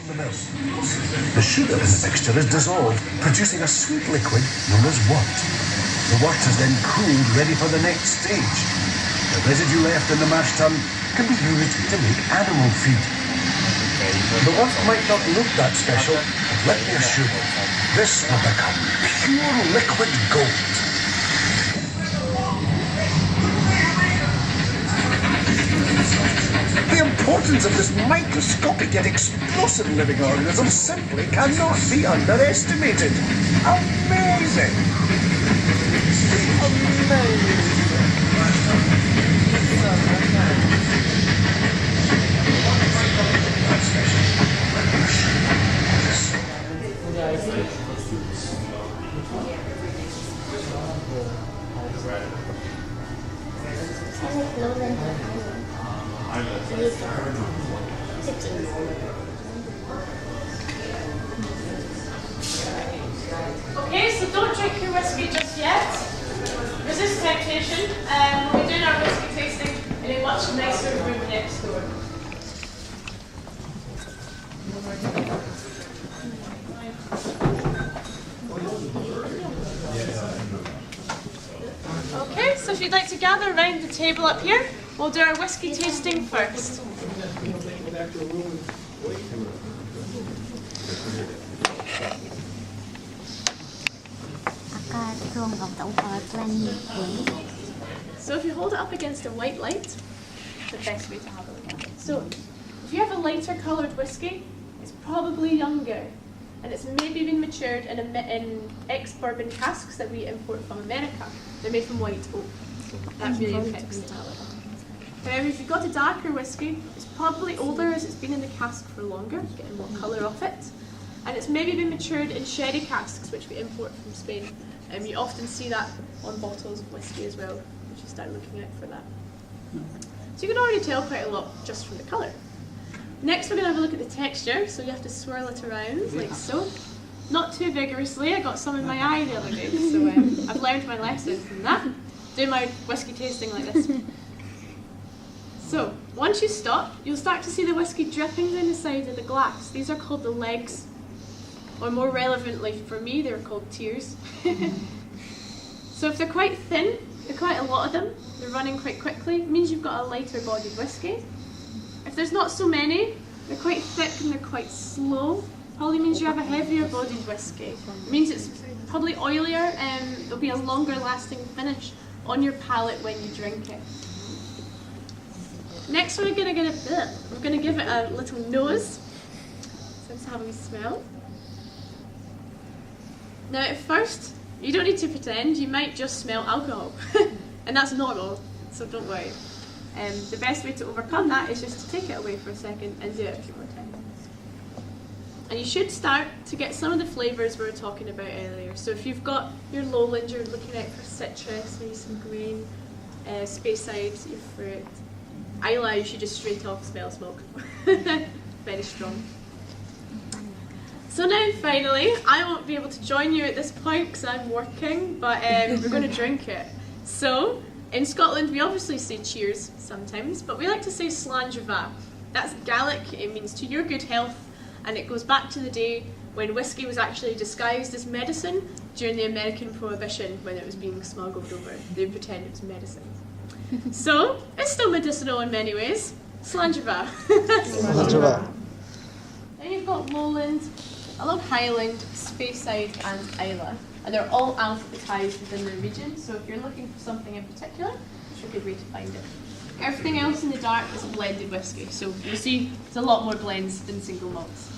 from the milk. The sugar in the mixture is dissolved, producing a sweet liquid known as wort. The wort is then cooled, ready for the next stage. The residue left in the mash tun can be used to make animal feed. The wort might not look that special, but let me assure you, this will become pure liquid gold. The importance of this microscopic yet explosive living organism simply cannot be underestimated. Amazing! Okay, so don't drink your whiskey just yet. Resist temptation. We'll be doing our whiskey tasting in a much nicer room next door. Okay, so if you'd like to gather around the table up here, we'll do our whiskey tasting first. So if you hold it up against a white light, it's the best way to have a look at it. So if you have a lighter coloured whiskey, it's probably younger, and it's maybe been matured in ex-bourbon casks that we import from America. They're made from white oak. That really affects the colour. However, if you've got a darker whiskey, it's probably older as it's been in the cask for longer, getting more colour off it. And it's maybe been matured in sherry casks, which we import from Spain. You often see that on bottles of whiskey as well, if you start looking out for that. So you can already tell quite a lot just from the colour. Next we're going to have a look at the texture, so you have to swirl it around like so. Not too vigorously, I got some in my eye the other day, so I've learned my lesson from that. Do my whiskey tasting like this. So, once you stop, you'll start to see the whiskey dripping down the side of the glass. These are called the legs, or more relevantly for me, they're called tears. So if they're quite thin, there are quite a lot of them, they're running quite quickly, it means you've got a lighter bodied whiskey. If there's not so many, they're quite thick and they're quite slow, probably means you have a heavier bodied whiskey. It means it's probably oilier and there'll be a longer lasting finish on your palate when you drink it. Next we're going to give it a little nose. So let's have a wee smell. Now at first, you don't need to pretend, you might just smell alcohol. And that's normal, so don't worry. The best way to overcome that is just to take it away for a second and do it a few more times. And you should start to get some of the flavours we were talking about earlier. So if you've got your lowland, you're looking out for citrus, maybe some grain, Speyside, your fruit. Isla, you should just straight off smell smoke. Very strong. So now finally, I won't be able to join you at this point because I'm working, but we're going to drink it. So, in Scotland we obviously say cheers sometimes, but we like to say Slàinte. That's Gaelic, it means to your good health, and it goes back to the day when whiskey was actually disguised as medicine during the American Prohibition when it was being smuggled over. They would pretend it was medicine. So, it's still medicinal in many ways. Slàinte. Then you've got Lowland, along Highland, Speyside and Isla. And they're all alphabetised within the region, so if you're looking for something in particular, it's a good way to find it. Everything else in the dark is blended whiskey, so you'll see there's a lot more blends than single malts.